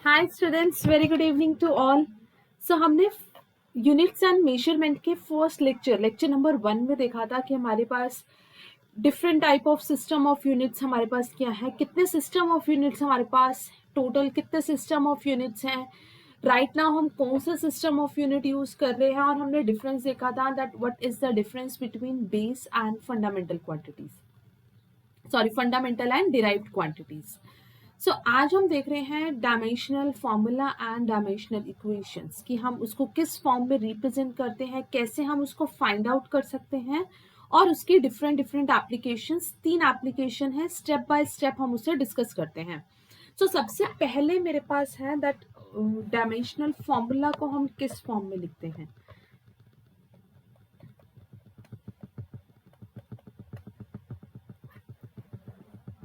Hi students, very good evening to all. So हमने units and measurement के first lecture number 1 में देखा था कि हमारे पास different type of system of units हमारे पास क्या है, कितने सिस्टम ऑफ यूनिट्स हमारे पास, टोटल कितने सिस्टम ऑफ यूनिट्स हैं, राइट नाउ हम कौन सा सिस्टम ऑफ यूनिट यूज कर रहे हैं, और हमने डिफरेंस देखा था that what is the difference between base and fundamental quantities, sorry fundamental and derived quantities. So आज हम देख रहे हैं dimensional formula and dimensional equations कि हम उसको किस फॉर्म में रिप्रेजेंट करते हैं, कैसे हम उसको फाइंड आउट कर सकते हैं, और उसकी डिफरेंट डिफरेंट एप्लीकेशंस, 3 एप्लीकेशन है, स्टेप बाय स्टेप हम उसे डिस्कस करते हैं। सो सबसे पहले मेरे पास है दैट डायमेंशनल फॉर्मूला को हम किस फॉर्म में लिखते हैं।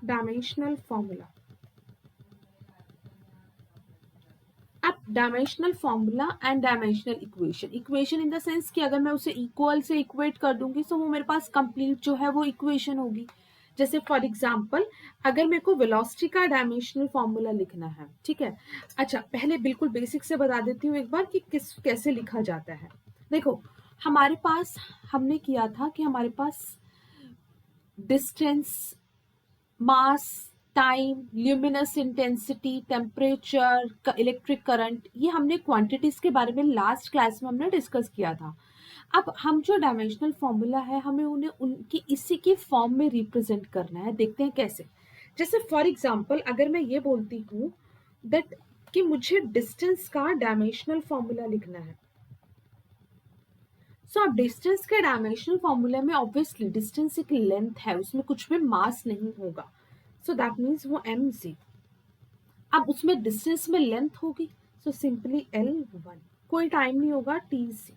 डायमेंशनल फॉर्मूला, अब dimensional formula and dimensional equation in the sense कि अगर मैं उसे इक्वल से इक्वेट कर दूंगी तो वो मेरे पास कंप्लीट जो है वो इक्वेशन होगी। जैसे फॉर एग्जांपल अगर मेरे को वेलोसिटी का डायमेंशनल फॉर्मूला लिखना है, ठीक है। अच्छा, पहले बिल्कुल बेसिक से बता देती हूँ एक बार कि कैसे लिखा जाता है। देखो, हमारे पास हमने किया था कि हमारे पास distance, mass, time, luminous intensity, temperature, electric current, ये हमने क्वांटिटीज के बारे में लास्ट क्लास में हमने डिस्कस किया था। अब हम जो डायमेंशनल फॉर्मूला है हमें उन्हें उनकी इसी की फॉर्म में रिप्रेजेंट करना है। देखते हैं कैसे। जैसे फॉर एग्जांपल अगर मैं ये बोलती हूँ दैट कि मुझे डिस्टेंस का डायमेंशनल फॉर्मूला लिखना है, सो अब डिस्टेंस के डायमेंशनल फॉर्मूले में ऑब्वियसली डिस्टेंस एक लेंथ है, उसमें कुछ भी मास नहीं होगा, सो दैट मीन्स वो एम जी। अब उसमें डिस्टेंस में लेंथ होगी, सो सिंपली L1, कोई टाइम नहीं होगा, T0,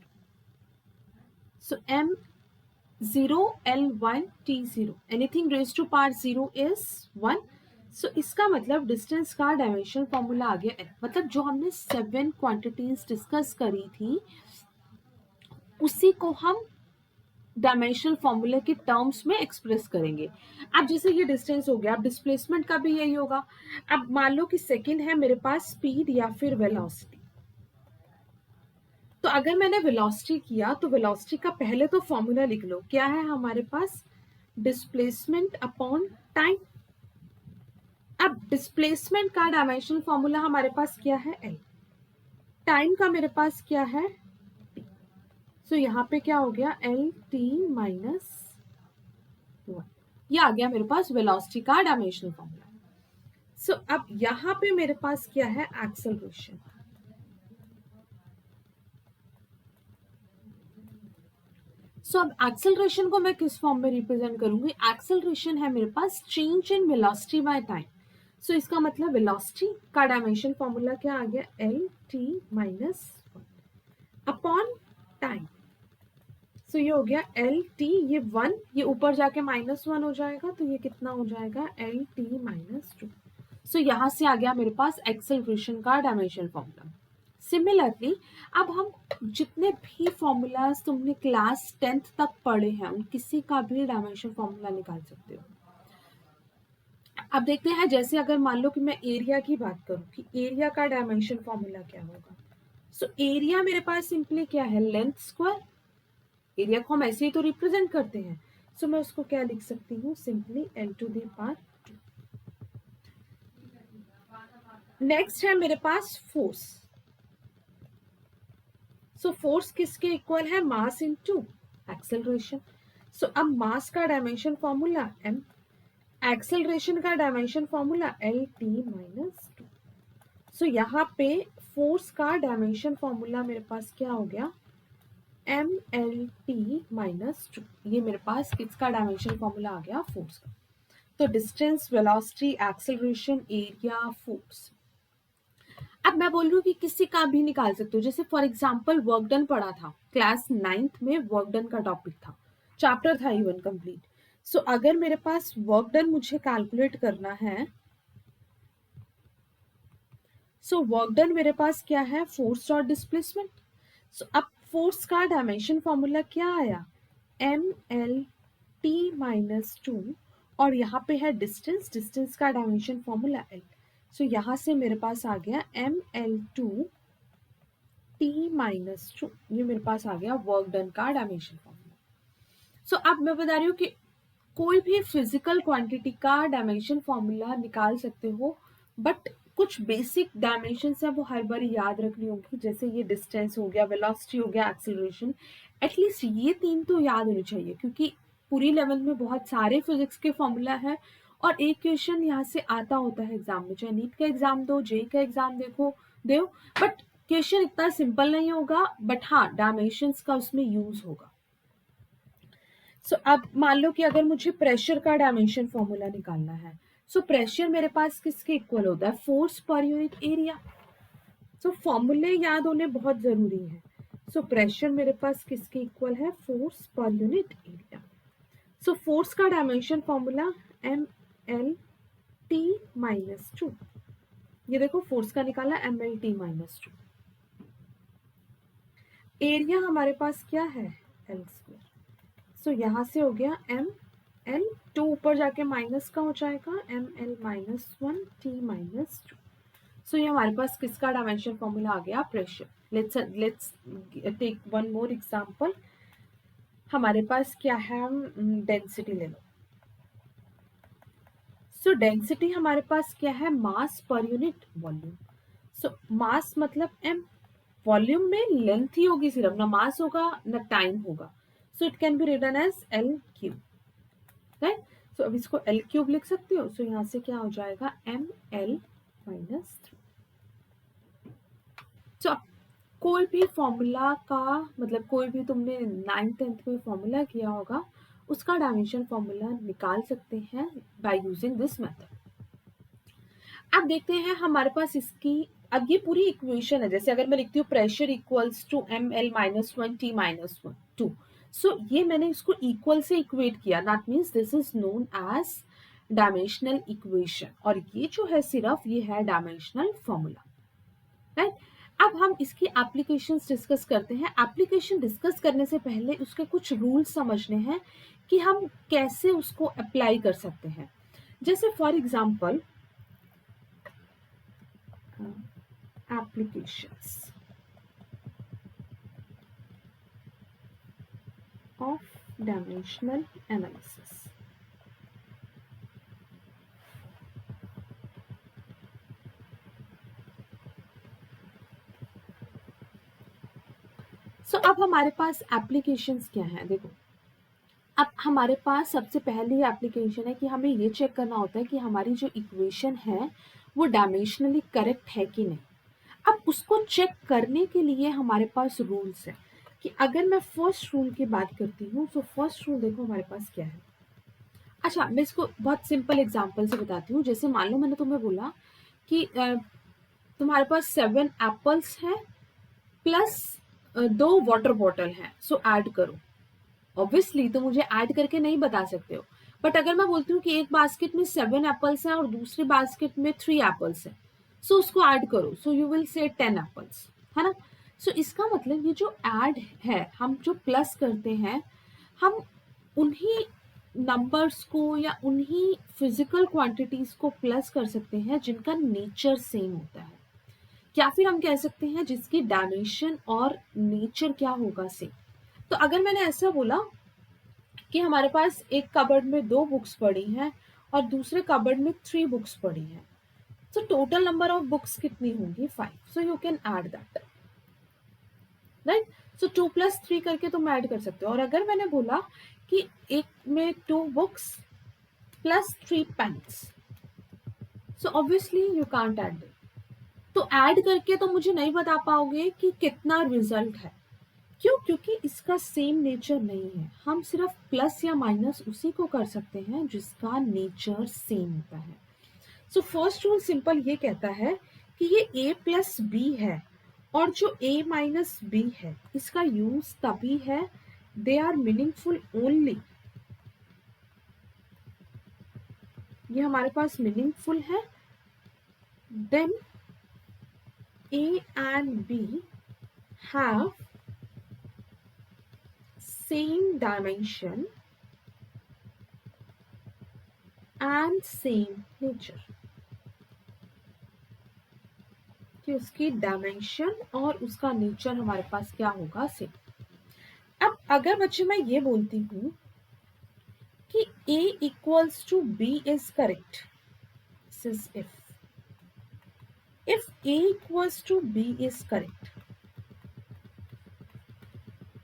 so M0 L1 T0, anything raise to power 0 is 1। So इसका मतलब डिस्टेंस का डायमेंशनल फॉर्मूला आ गया L। मतलब जो हमने 7 क्वांटिटीज डिस्कस करी थी उसी को हम डायमेंशनल फॉर्मूले के टर्म्स में एक्सप्रेस करेंगे। अब जैसे ये डिस्टेंस हो गया, अब डिस्प्लेसमेंट का भी यही होगा। अब मान लो कि सेकंड है मेरे पास स्पीड या फिर वेलोसिटी, तो अगर मैंने वेलोसिटी किया तो वेलोसिटी का पहले तो फॉर्मूला लिख लो, क्या है हमारे पास, डिस्प्लेसमेंट अपॉन टाइम। अब डिस्प्लेसमेंट का डायमेंशनल फॉर्मूला हमारे पास क्या है, L। टाइम का मेरे पास क्या है, सो यहाँ पे क्या हो गया, LT माइनस 1। ये आ गया मेरे पास वेलोसिटी का डायमेंशनल फॉर्मूला। सो अब यहां पे मेरे पास क्या है, एक्सेलरेशन। सो अब एक्सेलरेशन को मैं किस फॉर्म में रिप्रेजेंट करूंगी, एक्सेलरेशन है मेरे पास change in velocity by time. So इसका मतलब वेलोसिटी का डायमेंशन फॉर्मूला क्या आ गया, LT माइनस 1 अपॉन टाइम। सो ये हो गया LT, ये 1, ये ऊपर जाके -1 हो जाएगा, तो ये कितना हो जाएगा, LT माइनस 2। सो यहां से आ गया मेरे पास एक्सेलरेशन का डायमेंशन फॉर्मूला। सिमिलरली अब हम जितने भी फॉर्मूलाज तुमने क्लास 10th तक पढ़े हैं उन किसी का भी डायमेंशन फॉर्मूला निकाल सकते हो। अब देखते हैं, जैसे अगर मान लो कि मैं एरिया की बात करूं कि एरिया का डायमेंशन फॉर्मूला क्या होगा। सो एरिया मेरे पास सिंपली क्या है, लेंथ स्क्वायर। एरिया को हम ऐसे ही तो रिप्रेजेंट करते हैं, सो मैं उसको क्या लिख सकती हूँ, सिंपली L²। नेक्स्ट है मेरे पास फोर्स। सो फोर्स किसके इक्वल है, मास इनटू एक्सेलरेशन। सो अब मास का डायमेंशन फॉर्मूला m, एक्सेलरेशन का डायमेंशन फॉर्मूला LT माइनस 2। सो यहाँ पे फोर्स का डायमेंशन फॉर्मूला मेरे पास क्या हो गया, MLT माइनस 2। ये मेरे पास किसका डायमेंशन फॉर्मूला आ गया, फोर्स का। तो distance, velocity, acceleration, area, force. अब मैं बोल रही हूँ कि किसी का भी निकाल सकते हो। जैसे फॉर एग्जाम्पल वर्क डन पढ़ा था क्लास 9th में, वर्क डन का टॉपिक था, चैप्टर था इवन कंप्लीट। सो अगर मेरे पास वर्क डन मुझे कैलकुलेट करना है, सो वर्क डन मेरे पास क्या है, फोर्स और डिस्प्लेसमेंट। सो अब फोर्स का डायमेंशन फॉर्मूला क्या आया, MLT माइनस 2, और यहाँ पे है डिस्टेंस, डिस्टेंस का डायमेंशन फॉर्मूला L। सो यहाँ से मेरे पास आ गया ml2 T-2, ये मेरे पास आ गया वर्क डन का डायमेंशन फॉर्मूला। सो अब मैं बता रही हूँ कि कोई भी फिजिकल क्वांटिटी का डायमेंशन फॉर्मूला निकाल सकते हो, बट कुछ बेसिक डायमेंशन है वो हर बार याद रखनी होगी, जैसे ये डिस्टेंस हो गया, वेलोसिटी हो गया, एक्सेलरेशन, एटलीस्ट ये 3 तो याद होनी चाहिए, क्योंकि पूरी लेवल में बहुत सारे फिजिक्स के फॉर्मूला है और एक क्वेश्चन यहाँ से आता होता है एग्जाम में, चाहे नीट का एग्जाम दो, जेई का एग्जाम दो, बट क्वेश्चन इतना सिंपल नहीं होगा, बट हाँ डायमेंशंस का उसमें यूज होगा। सो अब मान लो कि अगर मुझे प्रेशर का डायमेंशन फॉर्मूला निकालना है, सो प्रेशर मेरे पास किसके इक्वल होता है, फोर्स पर यूनिट एरिया। सो फॉर्मूले याद होने बहुत जरूरी है। सो प्रेशर मेरे पास किसके इक्वल है, force per unit area. So force का डायमेंशन फॉर्मूला mlt-2, ये देखो फोर्स का निकाला mlt-2। एरिया हमारे पास क्या है, L²। सो यहाँ से हो गया ml2 ऊपर जाके माइनस का हो जाएगा ml-1 T-2। सो ये हमारे पास किसका डायमेंशन फॉर्मूला आ गया, pressure. Let's take one more example. हमारे पास क्या है, डेंसिटी ले लो। सो डेंसिटी हमारे पास क्या है, मास पर यूनिट वॉल्यूम। सो मास मतलब m, वॉल्यूम में लेंथ ही होगी सिर्फ, ना मास होगा ना टाइम होगा। So it can be written as L3, right. So अब इसको L3 लिख सकते हो। सो यहाँ से क्या हो जाएगा, ml-3। सो कोई भी फॉर्मूला का मतलब कोई भी तुमने 9th-10th में फॉर्मूला किया होगा, उसका डायमेंशन फॉर्मूला निकाल सकते हैं बाय यूजिंग दिस मेथड। अब देखते हैं हमारे पास इसकी, अब ये पूरी इक्वेशन है, जैसे अगर मैं लिखती हूँ pressure equals to ml-1 T-2, सो ये मैंने इसको इक्वल से इक्वेट किया, that means this is known as dimensional equation, और ये जो है सिर्फ ये है डायमेंशनल फॉर्मूला, राइट। अब हम इसकी एप्लीकेशंस डिस्कस करते हैं। एप्लीकेशन डिस्कस करने से पहले उसके कुछ रूल्स समझने हैं कि हम कैसे उसको अप्लाई कर सकते हैं। जैसे for example applications of dimensional analysis। सो अब हमारे पास एप्लीकेशंस क्या हैं, देखो अब हमारे पास सबसे पहली एप्लीकेशन है कि हमें ये चेक करना होता है कि हमारी जो इक्वेशन है वो डायमेंशनली करेक्ट है कि नहीं। अब उसको चेक करने के लिए हमारे पास रूल्स है कि अगर मैं फर्स्ट रूल की बात करती हूँ, तो फर्स्ट रूल देखो हमारे पास क्या है। अच्छा, मैं इसको बहुत सिंपल एग्जांपल से बताती हूँ। जैसे मान लो मैंने तुम्हें बोला कि तुम्हारे पास 7 एप्पल्स हैं प्लस 2 वाटर बॉटल हैं, सो ऐड करो। ऑब्वियसली तो मुझे ऐड करके नहीं बता सकते हो, बट अगर मैं बोलती हूँ कि एक बास्केट में 7 एप्पल्स हैं और दूसरी बास्केट में 3 एप्पल्स हैं, सो उसको ऐड करो, so you will say 10 apples, है ना। सो इसका मतलब ये जो ऐड है, हम जो प्लस करते हैं, हम उन्हीं नंबर्स को या उन्हीं फिजिकल क्वांटिटीज को प्लस कर सकते हैं जिनका नेचर सेम होता है, या फिर हम कह सकते हैं जिसकी डायमेंशन और नेचर क्या होगा सेम। तो अगर मैंने ऐसा बोला कि हमारे पास एक कबर्ड में 2 बुक्स पड़ी हैं और दूसरे कबर्ड में 3 बुक्स पड़ी हैं, तो टोटल नंबर ऑफ बुक्स कितनी होंगी, 5। So you can add that, right. सो 2 + 3 करके तुम ऐड कर सकते हो। और अगर मैंने बोला कि एक में 2 books plus 3 pens, so obviously you can't add it. तो ऐड करके तो मुझे नहीं बता पाओगे कि कितना रिजल्ट है, क्यों, क्योंकि इसका सेम नेचर नहीं है। हम सिर्फ प्लस या माइनस उसी को कर सकते हैं जिसका नेचर सेम होता है। सो फर्स्ट रूल सिंपल ये कहता है कि ये a + b है, और जो a - b है इसका यूज तभी है, दे आर मीनिंगफुल ओनली, ये हमारे पास मीनिंगफुल है, then a and b have same dimension and same nature। कि उसकी डायमेंशन और उसका नेचर हमारे पास क्या होगा सेम। अब अगर बच्चे मैं ये बोलती हूँ कि A equals to B is correct, this is if A equals to B is correct,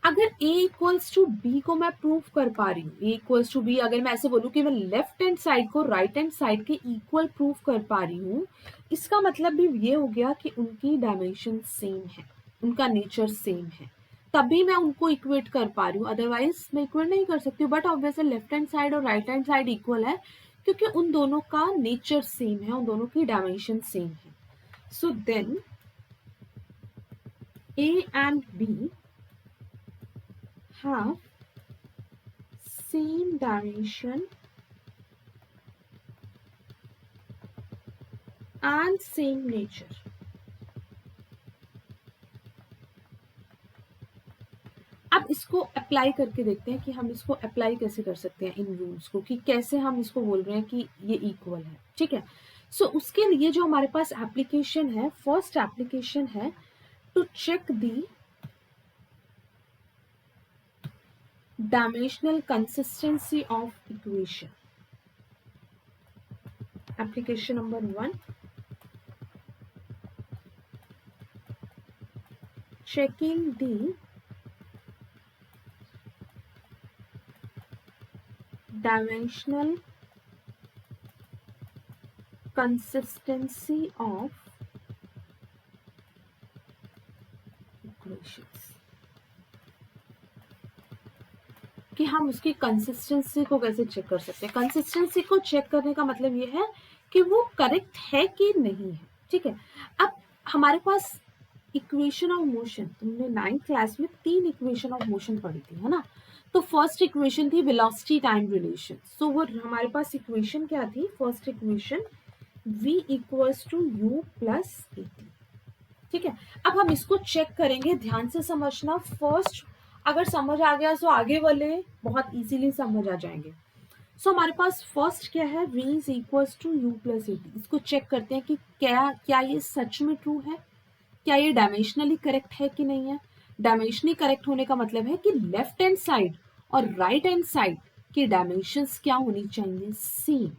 अगर A इक्वल्स टू बी को मैं प्रूव कर पा रही हूँ, A इक्वल्स टू बी, अगर मैं ऐसे बोलूँ कि मैं लेफ्ट हैंड साइड को राइट हैंड साइड के इक्वल प्रूव कर पा रही हूँ, इसका मतलब भी ये हो गया कि उनकी डायमेंशन सेम है, उनका नेचर सेम है, तभी मैं उनको इक्वेट कर पा रही हूँ, अदरवाइज मैं इक्वेट नहीं कर सकती हूँ। But obviously left hand side और राइट हैंड साइड इक्वल है क्योंकि उन दोनों का नेचर सेम है, उन दोनों की डायमेंशन सेम है। So then A and B have same dimension and same nature. अब इसको अप्लाई करके देखते हैं कि हम इसको अप्लाई कैसे कर सकते हैं इन रूल्स को, कि कैसे हम इसको बोल रहे हैं कि ये इक्वल है। ठीक है, सो उसके लिए जो हमारे पास एप्लीकेशन है, फर्स्ट एप्लीकेशन है to check the dimensional consistency of equation. Application number 1, checking the dimensional consistency of equations, कि हम उसकी कंसिस्टेंसी को कैसे चेक कर सकते हैं। कंसिस्टेंसी को चेक करने का मतलब ये है कि वो करेक्ट है कि नहीं है। ठीक है, अब हमारे पास इक्वेशन ऑफ मोशन, तुमने 9th क्लास में 3 इक्वेशन ऑफ मोशन पढ़ी थी, है ना। तो फर्स्ट इक्वेशन थी वेलोसिटी टाइम रिलेशन। सो वो हमारे पास इक्वेशन क्या थी, first equation v equals to u plus at। ठीक है, अब हम इसको चेक करेंगे, ध्यान से समझना। फर्स्ट अगर समझ आ गया तो आगे वाले बहुत इजीली समझ आ जाएंगे। सो हमारे पास फर्स्ट क्या है, v is equals to u plus at। इसको चेक करते हैं कि क्या ये सच में ट्रू है, क्या ये डायमेंशनली करेक्ट है कि नहीं है। डायमेंशनली करेक्ट होने का मतलब है कि लेफ्ट हैंड साइड और राइट हैंड साइड की डायमेंशंस क्या होनी चाहिए, same.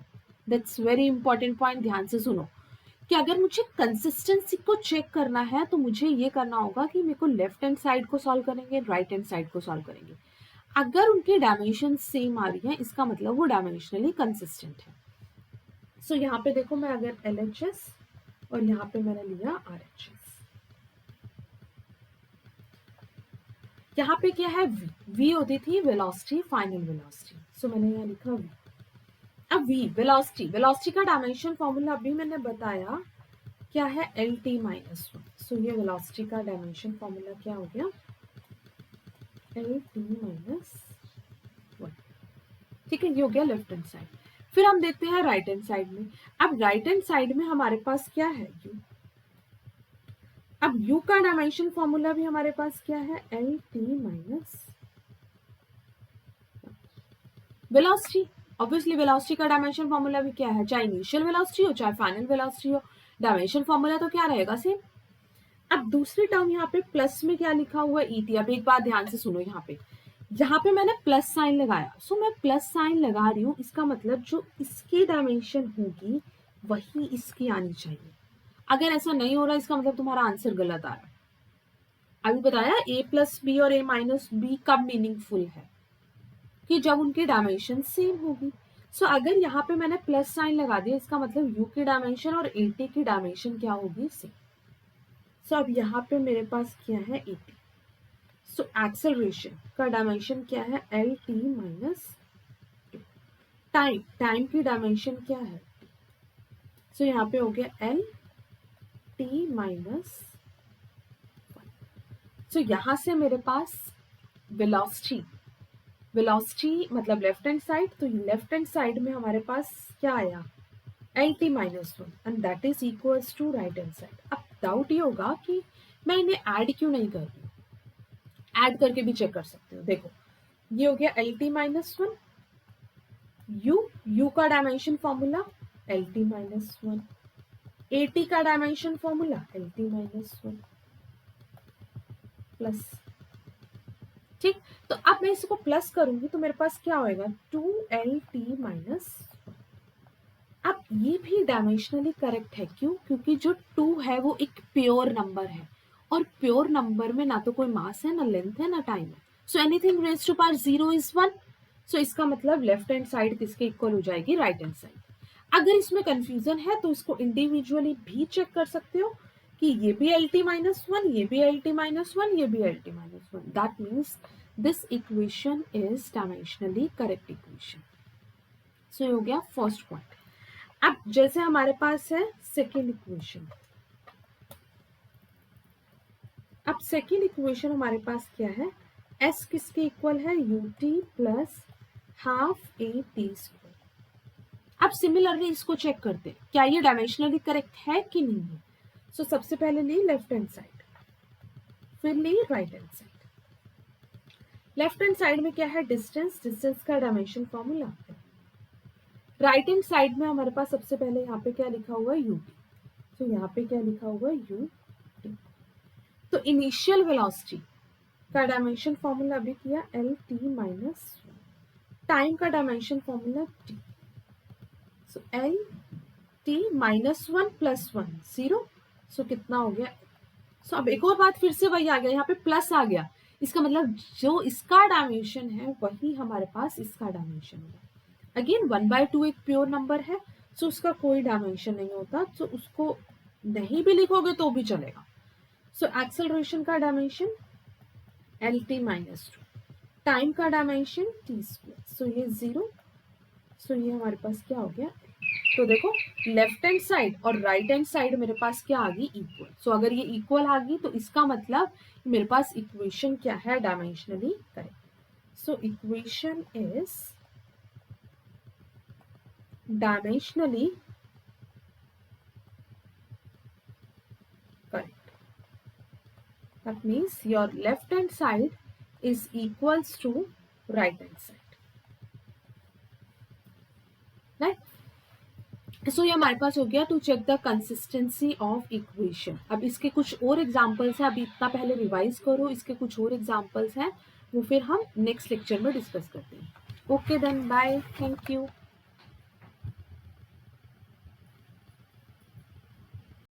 That's very important point, ध्यान से सुनो कि अगर मुझे कंसिस्टेंसी को चेक करना है तो मुझे ये करना होगा कि मेरे को लेफ्ट हैंड साइड को सॉल्व करेंगे, राइट हैंड साइड को सॉल्व करेंगे। अगर उनकी डायमेंशन सेम आ रही है इसका मतलब वो डायमेंशनली कंसिस्टेंट है। सो यहाँ पे देखो, मैं अगर LHS और यहाँ पे मैंने लिया RHS, यहाँ पे क्या है, v होती थी वेलोसिटी, फाइनल वेलोसिटी। सो मैंने यहाँ लिखा v। अब v वेलोसिटी का डायमेंशन फॉर्मूला अभी मैंने बताया क्या है, LT माइनस 1। सो ये वेलोसिटी का डायमेंशन फॉर्मूला क्या हो गया, LT माइनस 1। ठीक है, ये हो गया लेफ्ट हैंड साइड। फिर हम देखते हैं राइट हैंड साइड में। अब राइट हैंड साइड में हमारे पास क्या है, u। अब u का डायमेंशन फॉर्मूला भी हमारे पास क्या है, LT minus velocity. Obviously velocity का डायमेंशन फॉर्मूला भी क्या है, चाहे इनिशियल वेलोसिटी हो चाहे फाइनल वेलोसिटी हो, डायमेंशन फॉर्मूला तो क्या रहेगा, सेम। अब दूसरी टर्म यहाँ पे प्लस में क्या लिखा हुआ है, ET। अब एक बात ध्यान से सुनो, यहाँ पे मैंने प्लस साइन लगाया। सो मैं प्लस साइन लगा रही हूँ, इसका मतलब जो इसकी डायमेंशन होगी वही इसकी आनी चाहिए। अगर ऐसा नहीं हो रहा इसका मतलब तुम्हारा आंसर गलत आ रहा है। अभी बताया a प्लस बी और a माइनस बी कब मीनिंगफुल है, कि जब उनकी डायमेंशन सेम होगी। सो अगर यहाँ पे मैंने प्लस साइन लगा दिया इसका मतलब u की डायमेंशन और at की डायमेंशन क्या होगी, सेम। सो अब यहाँ पे मेरे पास क्या है, at। सो एक्सेलरेशन का डायमेंशन क्या है, LT माइनस 2। टाइम की डायमेंशन क्या है, सो यहाँ पे हो गया LT माइनस 1। सो यहाँ से मेरे पास वेलोसिटी मतलब लेफ्ट हैंड साइड, तो लेफ्ट हैंड साइड में हमारे पास क्या आया, LT minus 1 and that is equals to right hand side. अब डाउट ये होगा कि मैं इन्हें ऐड क्यों नहीं कर रही हूँ, ऐड करके भी चेक कर सकते हो। देखो ये हो गया LT माइनस 1, u का डायमेंशन फॉर्मूला LT माइनस 1, 80 का dimension formula LT minus 1 plus, ठीक। तो अब मैं इसको प्लस करूंगी तो मेरे पास क्या होएगा 2LT माइनस। अब ये भी डायमेंशनली करेक्ट है, क्यों? क्योंकि जो 2 है वो एक प्योर नंबर है, और प्योर नंबर में ना तो कोई मास है, ना लेंथ है, ना टाइम है। So anything raise to power 0 is 1। So इसका मतलब लेफ्ट हैंड साइड किसके इक्वल हो जाएगी? Right hand side. अगर इसमें कंफ्यूजन है तो इसको इंडिविजुअली भी चेक कर सकते हो कि ये भी LT माइनस 1, ये भी LT माइनस 1, ये भी LT minus 1। That means this equation is dimensionally correct equation. So ये हो गया फर्स्ट पॉइंट। अब जैसे हमारे पास है सेकेंड इक्वेशन। अब सेकेंड इक्वेशन हमारे पास क्या है? S किसके इक्वल है? UT plus half AT square. अब सिमिलरली इसको चेक करते हैं क्या ये डायमेंशनली करेक्ट है कि नहीं है। सो सबसे पहले ली लेफ्ट हैंड साइड, फिर ली right hand side. Left hand side में क्या है? डिस्टेंस। डिस्टेंस का डायमेंशन फॉर्मूला है। राइट हैंड साइड में हमारे पास सबसे पहले यहाँ पे क्या लिखा हुआ है? UT। तो यहाँ पे क्या लिखा हुआ है? UT। तो इनिशियल वेलोसिटी का डायमेंशन फॉर्मूला अभी किया LT माइनस 1। टाइम का डायमेंशन फॉर्मूला T। सो LT माइनस 1 प्लस 1 0। सो कितना हो गया? सो अब एक और बात फिर से वही आ गया, यहाँ पे प्लस आ गया। इसका मतलब जो इसका डायमेंशन है वही हमारे पास इसका डायमेंशन होगा। अगेन 1/2 एक प्योर नंबर है, सो उसका कोई डायमेंशन नहीं होता, तो उसको नहीं भी लिखोगे तो भी चलेगा। सो एक्सेलरेशन का डायमेंशन LT माइनस 2, टाइम का डायमेंशन T स्क्वायर। सो ये 0। सो ये हमारे पास क्या हो गया? तो देखो लेफ्ट हैंड साइड और राइट हैंड साइड मेरे पास क्या आ गई? इक्वल। सो अगर ये इक्वल आ गई तो इसका मतलब मेरे पास इक्वेशन क्या है? Dimensionally correct. So equation is dimensionally correct. That means your left hand side is equals to right hand side. Right? So ये हमारे पास हो गया to check the consistency of equation. अब इसके कुछ और एग्जांपल्स हैं, अभी इतना पहले रिवाइज करो, इसके कुछ और एग्जांपल्स हैं वो फिर हम नेक्स्ट लेक्चर में डिस्कस करते हैं। Okay then bye, thank you.